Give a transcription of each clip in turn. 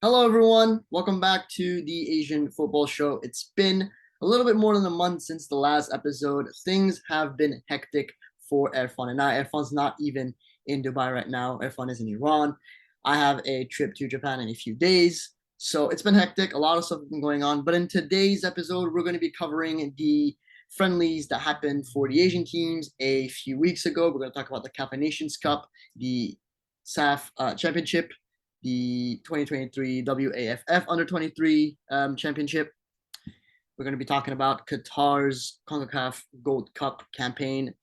Hello, everyone. Welcome back to the Asian Football Show. It's been a little bit more than a month since the last episode. Things have been hectic for Irfan, and now Irfan's not even in Dubai right now. Irfan is in Iran. I have a trip to Japan in a few days. So it's been hectic. A lot of stuff has been going on. But in today's episode, we're going to be covering the friendlies that happened for the Asian teams a few weeks ago. We're going to talk about the CAFA Nations Cup, the SAFF Championship, the 2023 WAFF Under 23 Championship. We're going to be talking about Qatar's CONCACAF Gold Cup campaign.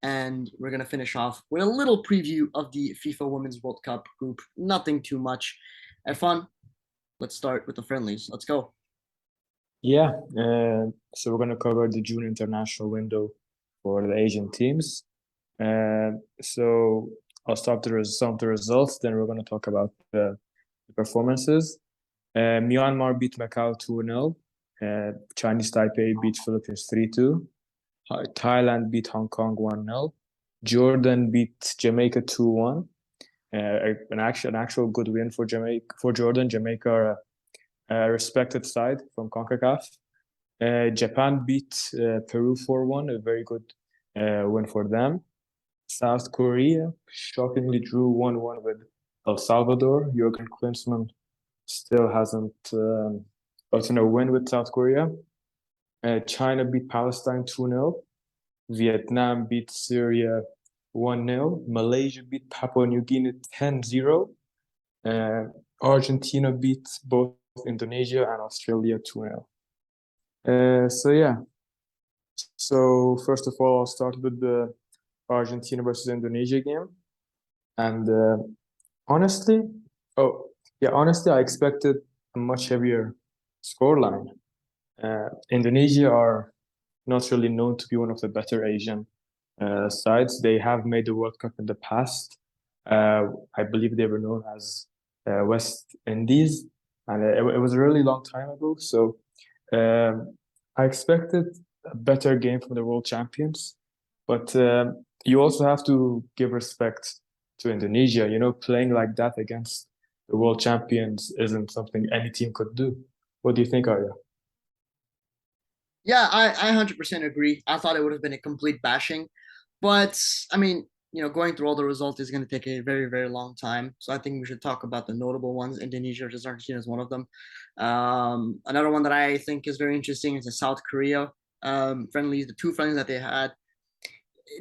And we're going to finish off with a little preview of the FIFA Women's World Cup group. Nothing too much. Have fun. Let's start with the friendlies. Let's go. Yeah, so we're going to cover the June international window for the Asian teams. So I'll start with some of the results, then we're going to talk about the performances. Myanmar beat Macau 2-0. Chinese Taipei beat Philippines 3-2. Thailand beat Hong Kong 1-0. Jordan beat Jamaica 2-1. An actual good win for Jordan. Jamaica are a respected side from CONCACAF. Japan beat Peru 4-1, a very good win for them. South Korea shockingly drew 1-1 with El Salvador. Jurgen Klinsmann still hasn't gotten a win with South Korea. China beat Palestine 2-0. Vietnam beat Syria 1-0. Malaysia beat Papua New Guinea 10-0. Argentina beat both Indonesia and Australia 2-0. So first of all, I'll start with the Argentina versus Indonesia game. And honestly, I expected a much heavier scoreline. Indonesia are not really known to be one of the better Asian sides. They have made the World Cup in the past. I believe they were known as West Indies, and it was a really long time ago. So I expected a better game from the world champions, but you also have to give respect to Indonesia. You know, playing like that against the world champions isn't something any team could do. What do you think, Arya? Yeah, I 100% agree. I thought it would have been a complete bashing. But, I mean, going through all the results is going to take a very, very long time. So I think we should talk about the notable ones. Indonesia versus Argentina is one of them. Another one that I think is very interesting is the South Korea friendlies, the two friendlies that they had.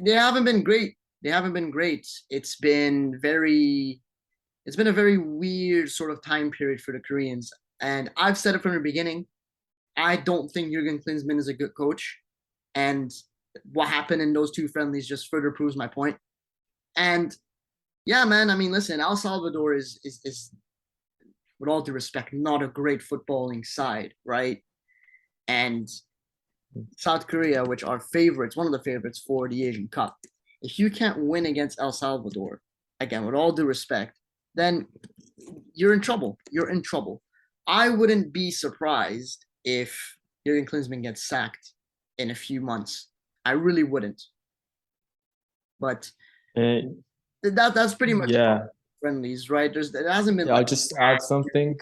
They haven't been great. It's been a very weird sort of time period for the Koreans. And I've said it from the beginning. I don't think Jurgen Klinsmann is a good coach. And what happened in those two friendlies just further proves my point. And yeah, man, I mean, listen, El Salvador is with all due respect, not a great footballing side, right? And South Korea, which are favorites, one of the favorites for the Asian Cup. If you can't win against El Salvador, again, with all due respect, then you're in trouble. I wouldn't be surprised if Jurgen Klinsmann gets sacked in a few months. I really wouldn't. But that's pretty much friendlies, right? There hasn't been. I'll just add something.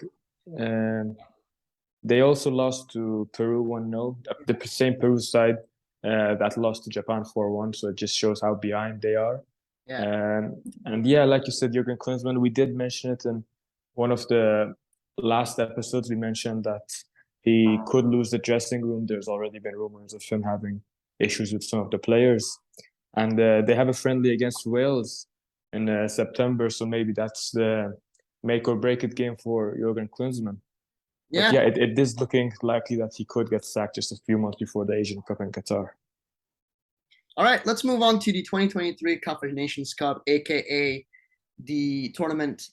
They also lost to Peru 1-0. The same Peru side that lost to Japan 4-1. So it just shows how behind they are. Yeah. And yeah, like you said, Jurgen Klinsmann, we did mention it in one of the last episodes. We mentioned that he could lose the dressing room. There's already been rumors of him having issues with some of the players. And they have a friendly against Wales in September. So maybe that's the make or break it game for Jurgen Klinsmann. Yeah. But yeah, it is looking likely that he could get sacked just a few months before the Asian Cup in Qatar. All right, let's move on to the 2023 CAFA Nations Cup, aka the tournament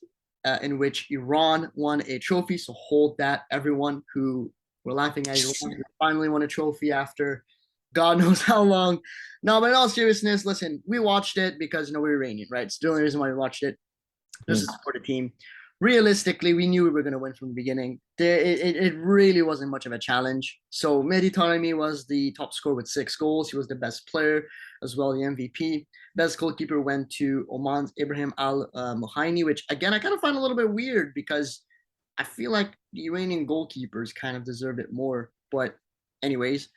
in which Iran won a trophy. So hold that, everyone who were laughing at Iran, who finally won a trophy after God knows how long. No, but in all seriousness, listen, we watched it because we're Iranian, right? It's the only reason why we watched it. Just to support the team. Realistically, we knew we were going to win from the beginning. It really wasn't much of a challenge. So Mehdi Taremi was the top scorer with 6 goals. He was the best player as well, the MVP. Best goalkeeper went to Oman's Ibrahim Al Mohaini, which again I kind of find a little bit weird because I feel like the Iranian goalkeepers kind of deserved it more. But anyways,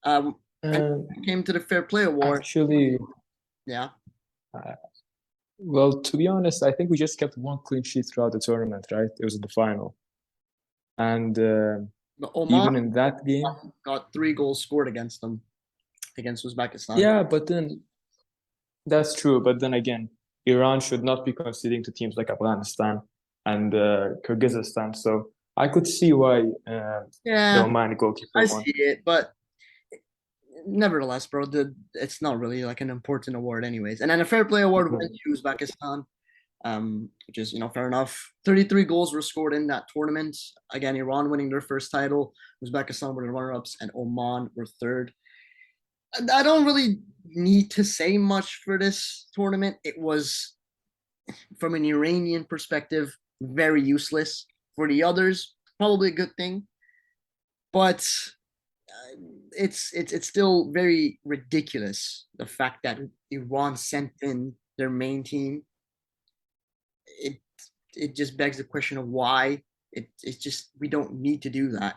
um, and Uh, came to the Fair Play Award. Actually, Yeah, uh, well, to be honest, I think we just kept one clean sheet throughout the tournament, right? It was in the final. And the Oman even in that game, got 3 goals scored against them against Uzbekistan. yeah, but then that's true. But then again, Iran should not be conceding to teams like Afghanistan and Kyrgyzstan. So I could see why the Yeah, Omani I goalkeeper won. see it, but nevertheless, bro, it's not really like an important award, anyways. And then a Fair Play Award went to Uzbekistan, which is fair enough. 33 goals were scored in that tournament. Again, Iran winning their first title, Uzbekistan were the runner-ups, and Oman were third. I don't really need to say much for this tournament. It was, from an Iranian perspective, very useless. For the others, probably a good thing, but it's still very ridiculous the fact that Iran sent in their main team. It it just begs the question of why. It's just we don't need to do that.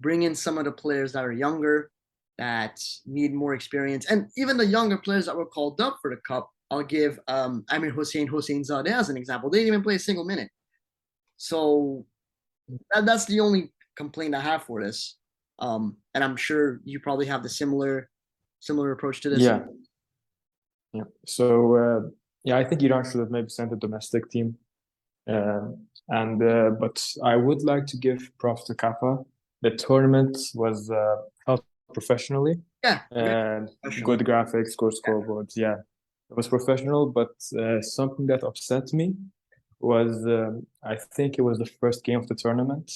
Bring in some of the players that are younger, that need more experience, and even the younger players that were called up for the cup. I'll give Amir Hossein Zadeh as an example. They didn't even play a single minute. So that's the only complaint I have for this. And I'm sure you probably have the similar approach to this. Yeah, yeah. So yeah, I think Iran should have maybe sent a domestic team. And but I would like to give props to CAFA. The tournament was held professionally Yeah, and professional. good graphics, good scoreboards. Yeah, it was professional. But something that upset me was I think it was the first game of the tournament,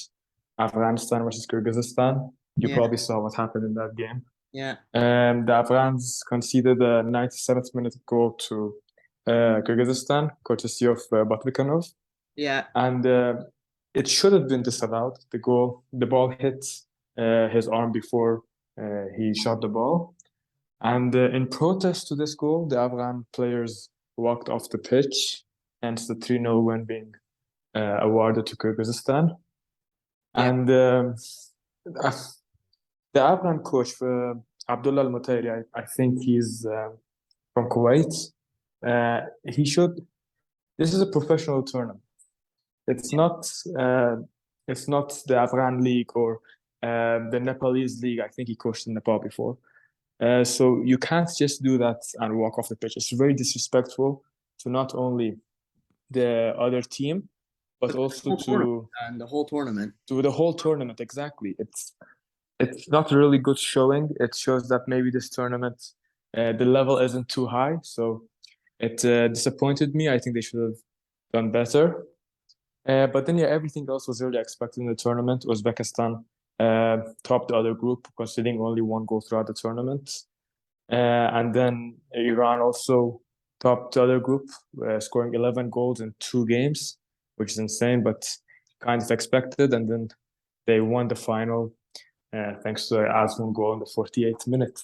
Afghanistan versus Kyrgyzstan. You Yeah, probably saw what happened in that game. yeah, And the Afghans conceded a 97th minute goal to Kyrgyzstan, courtesy of Batvikanov. yeah, And it should have been disallowed. The ball hit his arm before he shot the ball. And in protest to this goal, the Afghan players walked off the pitch, hence the 3-0 win being awarded to Kyrgyzstan. yeah. And uh, the Afghan coach, Abdullah Al-Mutairi, I think he's from Kuwait. He should. This is a professional tournament. It's not. It's not the Afghan league or the Nepalese league. I think he coached in Nepal before. So you can't just do that and walk off the pitch. It's very disrespectful to not only the other team, but But the also whole tournament and the whole tournament. to the whole tournament. Exactly. It's not a really good showing. It shows that maybe this tournament, the level isn't too high. So it disappointed me. I think they should have done better. But then, yeah, everything else was really expected in the tournament. Uzbekistan topped the other group, conceding only one goal throughout the tournament. And then Iran also topped the other group, scoring 11 goals in 2 games, which is insane, but kind of expected. And then they won the final thanks to an Azmoun goal in the 48th minute.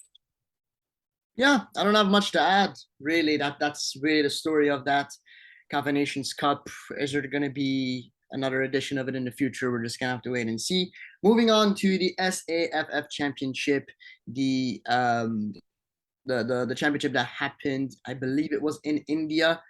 Yeah, I don't have much to add. Really, that's really the story of that CAFA Nations Cup. Is there going to be another edition of it in the future? We're just gonna have to wait and see. Moving on to the SAFF Championship, the the championship that happened. I believe it was in India,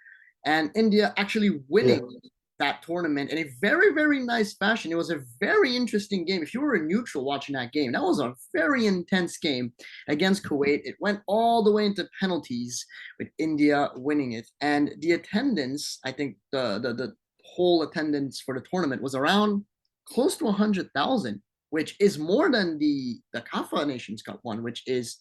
and India actually Yeah. winning that tournament in a very, very nice fashion. It was a very interesting game. If you were a neutral watching that game, that was a very intense game against Kuwait. It went all the way into penalties with India winning it. And the attendance, I think the whole attendance for the tournament was around close to 100,000, which is more than the CAFA Nations Cup one, which is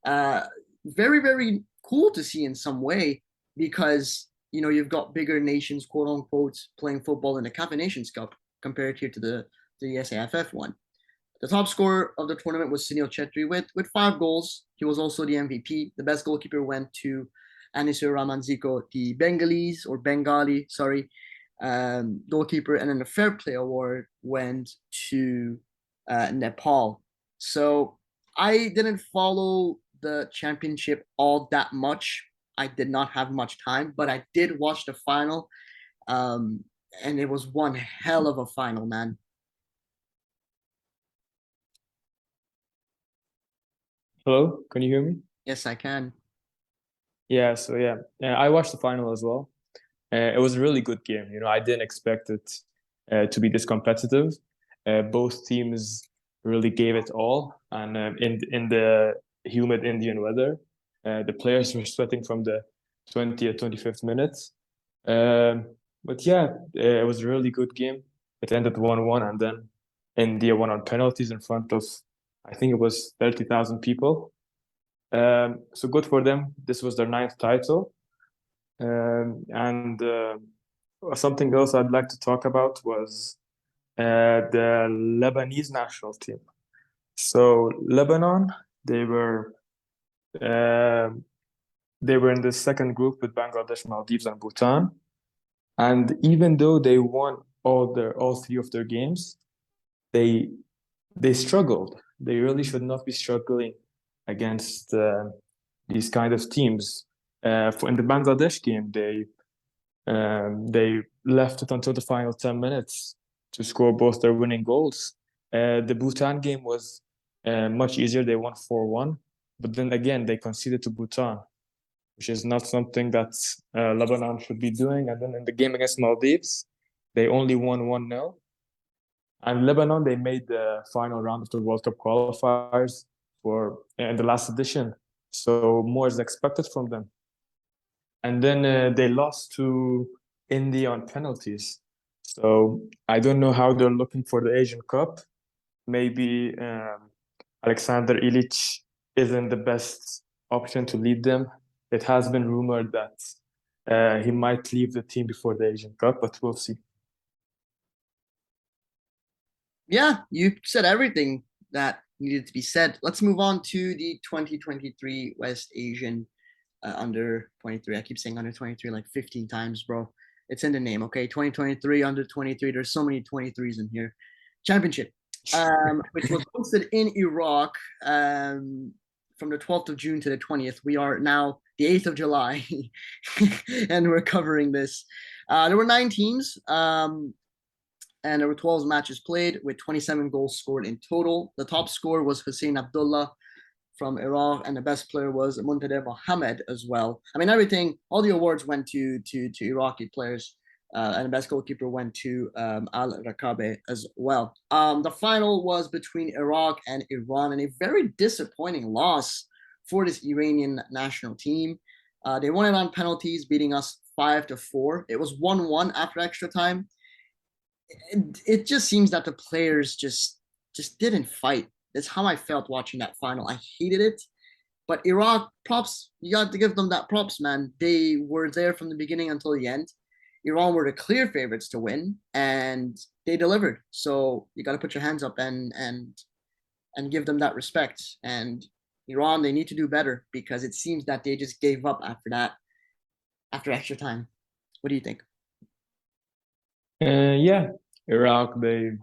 uh, very, very cool to see in some way because you've got bigger nations, quote unquote, playing football in the CAFA Nations Cup compared here to the SAFF one. The top scorer of the tournament was Sunil Chetri with 5 goals. He was also the MVP. The best goalkeeper went to Anisur Ramanziko, the Bengali, sorry, goalkeeper, and then the Fair Play Award went to Nepal. So I didn't follow the championship all that much. I did not have much time, but I did watch the final. Um, and it was one hell of a final, man. Hello, can you hear me? Yes, I can. Yeah, so yeah, I watched the final as well. It was a really good game. You know, I didn't expect it to be this competitive. Both teams really gave it all, and in the humid Indian weather, the players were sweating from the 20th, 25th minutes. But yeah, it was a really good game. It ended 1-1, and then India won on penalties in front of, I think it was 30,000 people. So good for them. This was their ninth title. And something else I'd like to talk about was the Lebanese national team. So Lebanon, they were uh, they were in the second group with Bangladesh, Maldives, and Bhutan. And even though they won all three of their games, they they struggled. They really should not be struggling against these kind of teams. In the Bangladesh game, they left it until the final 10 minutes to score both their winning goals. The Bhutan game was much easier. They won 4-1, but then again, they conceded to Bhutan, which is not something that Lebanon should be doing. And then in the game against Maldives, they only won 1-0. And Lebanon, they made the final round of the World Cup qualifiers for in the last edition. So more is expected from them. And then they lost to India on penalties. So I don't know how they're looking for the Asian Cup. Maybe Alexander Ilic isn't the best option to lead them. It has been rumored that he might leave the team before the Asian Cup, but we'll see. Yeah, you said everything that needed to be said. Let's move on to the 2023 West Asian under 23. I keep saying under 23 like 15 times, bro. It's in the name, okay? 2023 under 23. There's so many 23s in here. Championship, which was hosted in Iraq from the 12th of June to the 20th. We are now the 8th of July, and we're covering this. There were 9 teams. And there were 12 matches played with 27 goals scored in total. The top scorer was Hussein Abdullah from Iraq, and the best player was Muntader Mohammed as well. I mean, everything, all the awards went to Iraqi players, and the best goalkeeper went to Al Rakabe as well. The final was between Iraq and Iran, and a very disappointing loss for this Iranian national team. They won it on penalties, beating us 5-4. It was 1-1 after extra time. It just seems that the players just didn't fight. That's how I felt watching that final. I hated it. But Iraq, props, you got to give them that props, man. They were there from the beginning until the end. Iran were the clear favorites to win, and they delivered. So you got to put your hands up and give them that respect. And Iran, they need to do better because it seems that they just gave up after that, after extra time. What do you think? Yeah, Iraq, they've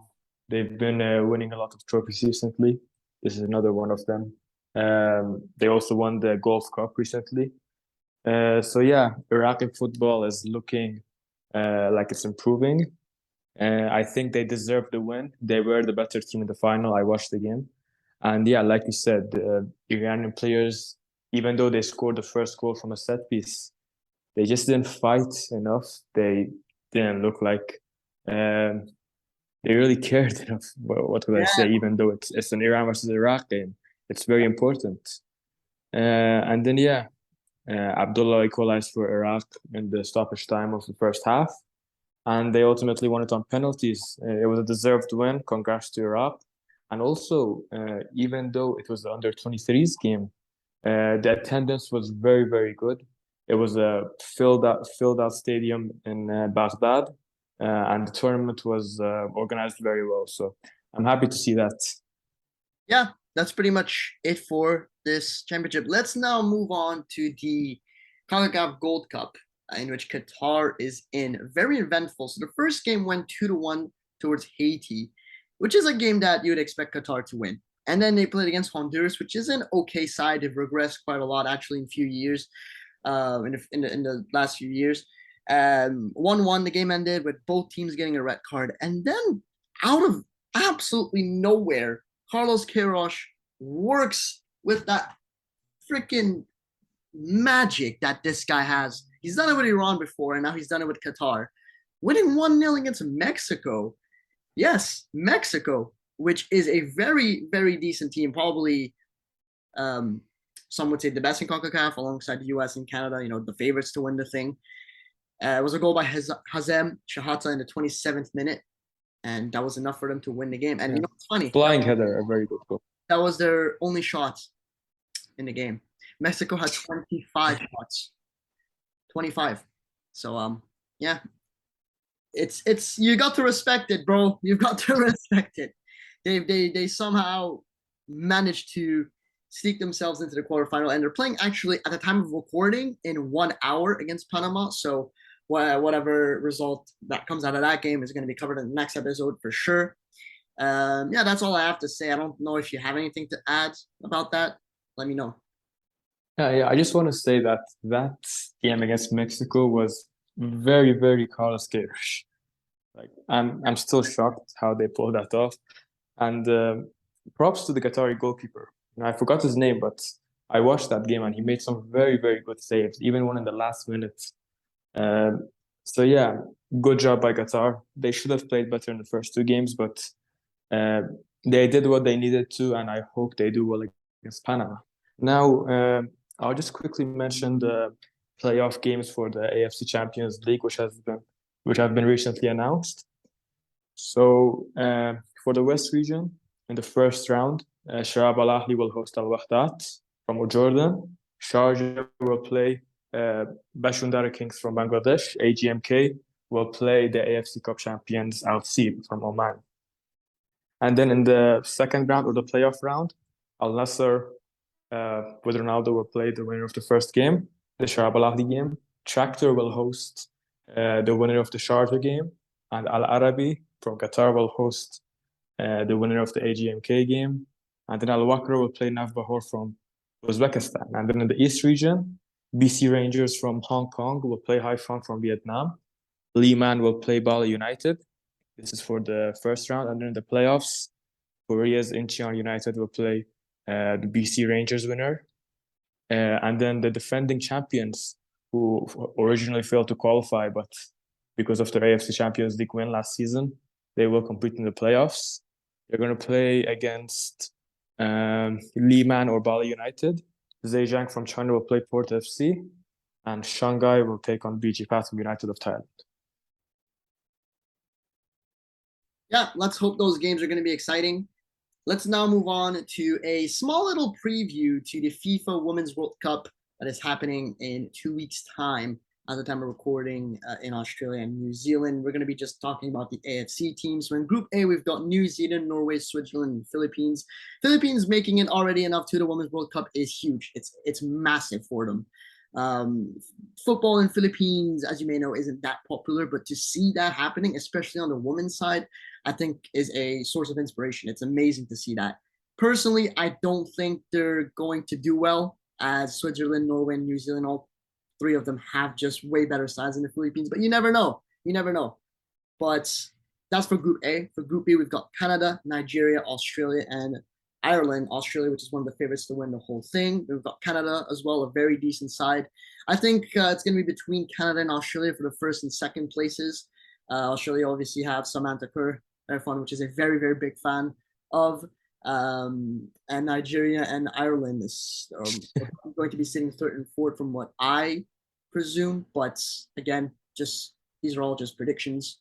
been winning a lot of trophies recently. This is another one of them. They also won the Gulf Cup recently. So yeah, Iraqi football is looking like it's improving. I think they deserve the win. They were the better team in the final. I watched the game, and yeah, like you said, Iranian players, even though they scored the first goal from a set piece, they just didn't fight enough. They didn't look like um, they really cared enough. What could I Yeah, say? Even though it's an Iran versus Iraq game, it's very important. And then yeah, Abdullah equalized for Iraq in the stoppage time of the first half, and they ultimately won it on penalties. It was a deserved win. Congrats to Iraq. And also, even though it was the under 23s game, the attendance was very, very good. It was a filled out stadium in Baghdad, and the tournament was organized very well. So I'm happy to see that. yeah, that's pretty much it for this championship. Let's now move on to the CONCACAF Gold Cup, in which Qatar is in. Very eventful. So the first game went 2-1 towards Haiti, which is a game that you would expect Qatar to win. And then they played against Honduras, which is an okay side. They've regressed quite a lot actually in a few years, in the last few years. 1-1, the game ended with both teams getting a red card. And then out of absolutely nowhere, Carlos Queiroz works with that freaking magic that this guy has. He's done it with Iran before, and now he's done it with Qatar. Winning 1-0 against Mexico. Yes, Mexico, which is a very, very decent team. Probably some would say the best in CONCACAF alongside the US and Canada, the favorites to win the thing. It was a goal by Hazem Shahata in the 27th minute, and that was enough for them to win the game. And Yeah. it's funny. Flying header, a very good goal. That was their only shot in the game. Mexico had 25 shots. 25. So yeah. It's you got to respect it, bro. You've got to respect it. They somehow managed to sneak themselves into the quarterfinal, and they're playing actually at the time of recording in 1 hour against Panama. So whatever result that comes out of that game is going to be covered in the next episode for sure. Yeah, that's all I have to say. I don't know if you have anything to add about that. Let me know. Yeah. I just want to say that game against Mexico was very, very Carlos Queiroz. Like I'm still shocked how they pulled that off, and props to the Qatari goalkeeper. I forgot his name, but I watched that game and he made some very, very good saves, even one in the last minute. So yeah, good job by Qatar. They should have played better in the first two games, but they did what they needed to, and I hope they do well against Panama. Now, I'll just quickly mention the playoff games for the AFC Champions League, which have been recently announced. So for the West region, in the first round, Sharab Al Ahli will host Al Wahdat from Jordan. Sharjah will play Bashundara Kings from Bangladesh. AGMK will play the AFC Cup champions Al Seed from Oman. And then in the second round, or the playoff round, Al Nassr with Ronaldo will play the winner of the first game, the Sharab Al Ahli game. Tractor will host the winner of the Sharjah game, and Al Arabi from Qatar will host the winner of the AGMK game, and then Al Wakra will play Navbahor from Uzbekistan. And then in the East region, BC Rangers from Hong Kong will play Haiphong from Vietnam. Liman will play Bali United. This is for the first round. And then in the playoffs, Korea's Incheon United will play the BC Rangers winner. And then the defending champions, who originally failed to qualify, but because of their AFC Champions League win last season, they will compete in the playoffs. They're going to play against Liman or Bali United. Zhejiang from China will play Port FC, and Shanghai will take on BG Pathum United of Thailand. Yeah, let's hope those games are going to be exciting. Let's now move on to a small little preview to the FIFA Women's World Cup that is happening in 2 weeks' time at the time of recording in Australia and New Zealand. We're going to be just talking about the AFC teams. So in Group A, we've got New Zealand, Norway, Switzerland, and Philippines. Philippines making it already enough to the Women's World Cup is huge. It's massive for them. Football in Philippines, as you may know, isn't that popular, but to see that happening, especially on the women's side, I think is a source of inspiration. It's amazing to see that. Personally, I don't think they're going to do well, as Switzerland, Norway, and New Zealand, all three of them have just way better sides than the Philippines, but you never know. You never know. But that's for Group A. For Group B, we've got Canada, Nigeria, Australia, and Ireland. Australia, which is one of the favorites to win the whole thing. We've got Canada as well, a very decent side. I think it's going to be between Canada and Australia for the first and second places. Australia obviously have Samantha Kerr, which is a very, very big fan of. And Nigeria and Ireland is going to be sitting third and fourth from what I presume. But again, these are all just predictions.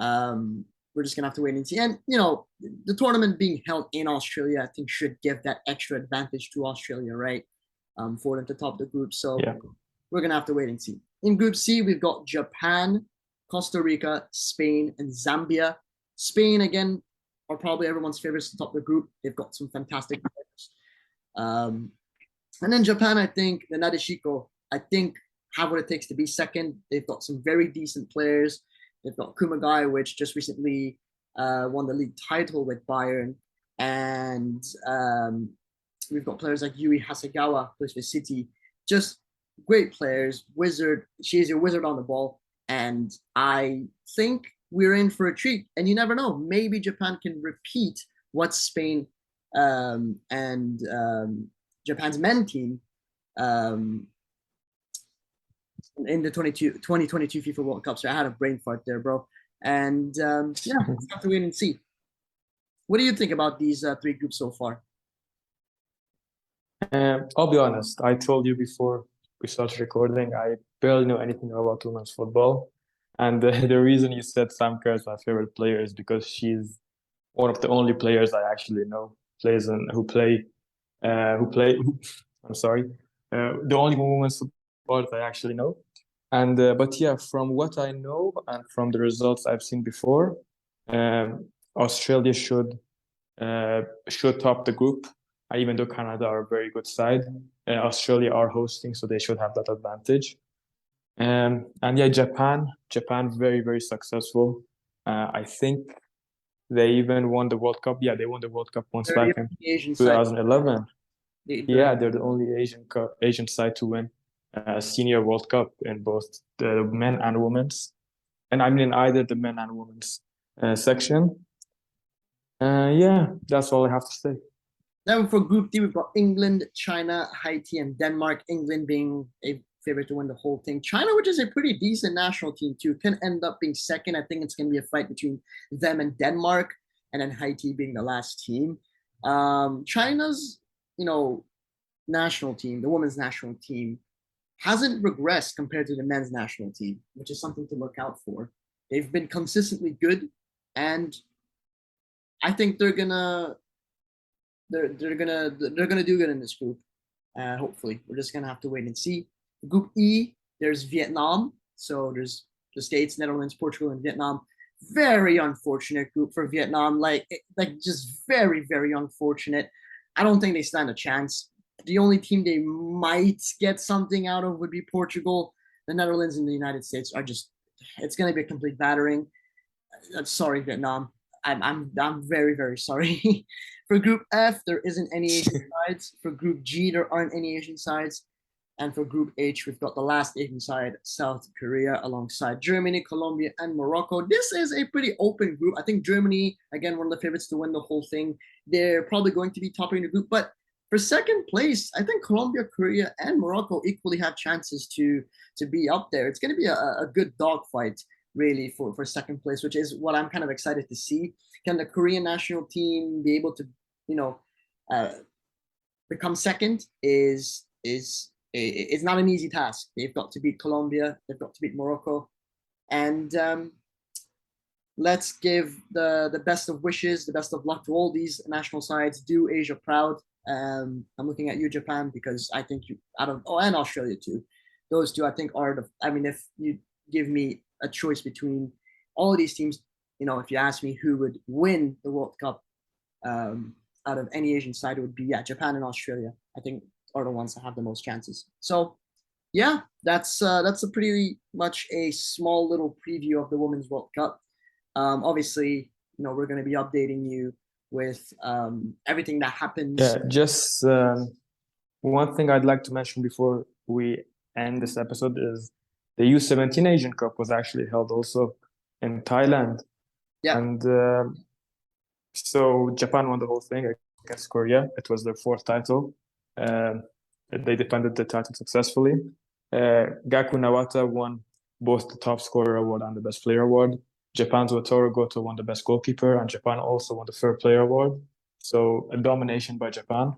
We're just gonna have to wait and see. And the tournament being held in Australia, I think should give that extra advantage to Australia, right? For them to top the group. So yeah, we're gonna have to wait and see. In Group C, we've got Japan, Costa Rica, Spain, and Zambia. Spain again are probably everyone's favorites to top the group. They've got some fantastic players. And then Japan, I think the Nadeshiko, have what it takes to be second. They've got some very decent players. They've got Kumagai, which just recently won the league title with Bayern. And we've got players like Yui Hasegawa, plays for City. Just great players. Wizard. She is your wizard on the ball. And I think we're in for a treat. And you never know, maybe Japan can repeat what Spain and Japan's men team um, in the 2022 FIFA World Cup. So I had a brain fart there, bro. And yeah, we'll have to wait and see. What do you think about these three groups so far? I'll be honest. I told you before we started recording, I barely know anything about women's football. And the reason you said Sam Kerr is my favorite player is because she's one of the only players I actually know plays and who play. I'm sorry, the only women's football that I actually know. And but yeah, from what I know and from the results I've seen before, Australia should top the group. Even though Canada are a very good side, Australia are hosting, so they should have that advantage. And yeah, Japan very, very successsul. I think they even won the World Cup. Yeah, they won the World Cup once They're back the in Asian side. 2011. They're Yeah, they're the only Asian side to win a senior World Cup in both the men and women's, and I mean in either the men and women's section. Yeah, that's all I have to say. Then for Group D, we've got England, China, Haiti, and Denmark. England being a favorite to win the whole thing. China, which is a pretty decent national team too, can end up being second. I think it's going to be a fight between them and Denmark, and then Haiti being the last team. China's, national team, the women's national team, hasn't regressed compared to the men's national team, which is something to look out for. They've been consistently good, and I think they're gonna do good in this group. Hopefully, we're just gonna have to wait and see. Group E, there's Vietnam. So there's the States, Netherlands, Portugal, and Vietnam. Very unfortunate group for Vietnam. Like just very, very unfortunate. I don't think they stand a chance. The only team they might get something out of would be Portugal. The Netherlands and the United States are just. It's gonna be a complete battering. I'm sorry, Vietnam. I'm very, very sorry. For Group F, there isn't any Asian sides. For Group G, there aren't any Asian sides. And for Group H, we've got the last Asian side, South Korea, alongside Germany, Colombia, and Morocco. This is a pretty open group. I think Germany, again, one of the favorites to win the whole thing. They're probably going to be topping the group. But for second place, I think Colombia, Korea, and Morocco equally have chances to be up there. It's going to be a good dogfight, really, for second place, which is what I'm kind of excited to see. Can the Korean national team be able to, uh, become second? Is not an easy task. They've got to beat Colombia, they've got to beat Morocco, and let's give the best of wishes, the best of luck to all these national sides. Do Asia proud. I'm looking at you, Japan, because I think you and Australia too. Those two, I think, are the. I mean, if you give me a choice between all of these teams, if you ask me who would win the World Cup out of any Asian side, it would be Japan and Australia. I think are the ones that have the most chances. So yeah, that's a pretty much a small little preview of the Women's World Cup. Obviously, we're going to be updating you with everything that happens. Yeah, just one thing I'd like to mention before we end this episode is the U17 Asian Cup was actually held also in Thailand. Yeah. And so Japan won the whole thing against Korea. It was their fourth title. They defended the title successfully. Gaku Nawata won both the top scorer award and the best player award. Japan's Wataru Goto won the best goalkeeper, and Japan also won the fair player award. So a domination by Japan.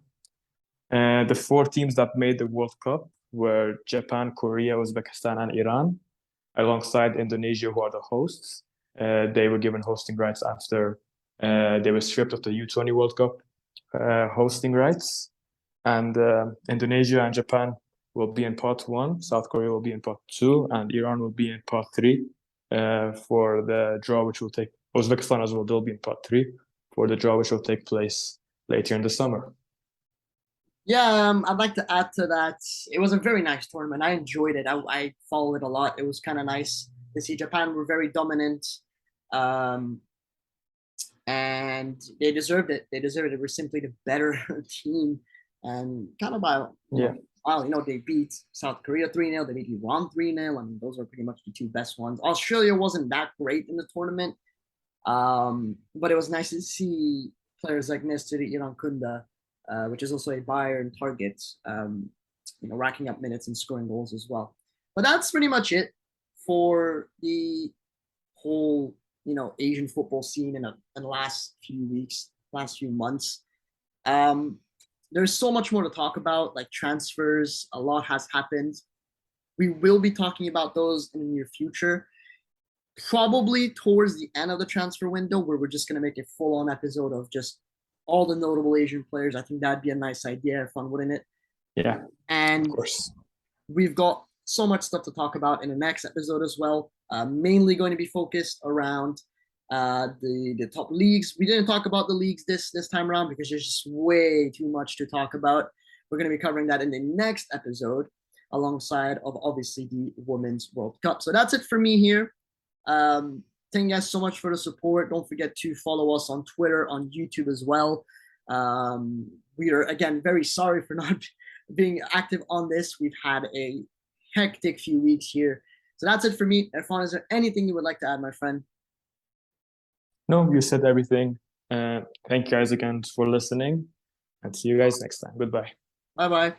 The four teams that made the World Cup were Japan, Korea, Uzbekistan, and Iran, alongside Indonesia, who are the hosts. They were given hosting rights after they were stripped of the U20 World Cup hosting rights. And Indonesia and Japan will be in part one, South Korea will be in part two, and Iran will be in part three for the draw, which will take Uzbekistan as well. They'll be in part three for the draw, which will take place later in the summer. Yeah, I'd like to add to that. It was a very nice tournament. I enjoyed it. I followed it a lot. It was kind of nice to see Japan were very dominant, and they deserved it. They deserved it. They were simply the better team, and kind of by wow, they beat South Korea 3-0, they beat Iran 3-0. I mean, those are pretty much the two best ones. Australia wasn't that great in the tournament, but it was nice to see players like Nesteri Irankunda, which is also a Bayern target, racking up minutes and scoring goals as well. But that's pretty much it for the whole, Asian football scene in the last few weeks, last few months. There's so much more to talk about, like transfers. A lot has happened. We will be talking about those in the near future, probably towards the end of the transfer window, where we're just going to make a full-on episode of just all the notable Asian players. I think that'd be a nice idea, fun, wouldn't it? Yeah, and of course. We've got so much stuff to talk about in the next episode as well. Mainly going to be focused around the top leagues. We didn't talk about the leagues this time around because there's just way too much to talk about. We're going to be covering that in the next episode, alongside of obviously the Women's World Cup. So that's it for me here. Thank you guys so much for the support. Don't forget to follow us on Twitter, on YouTube as well. We are, again, very sorry for not being active on this. We've had a hectic few weeks here. So that's it for me. Irfan, is there anything you would like to add, my friend? No, you said everything. Thank you guys again for listening, and see you guys next time. Goodbye. Bye-bye.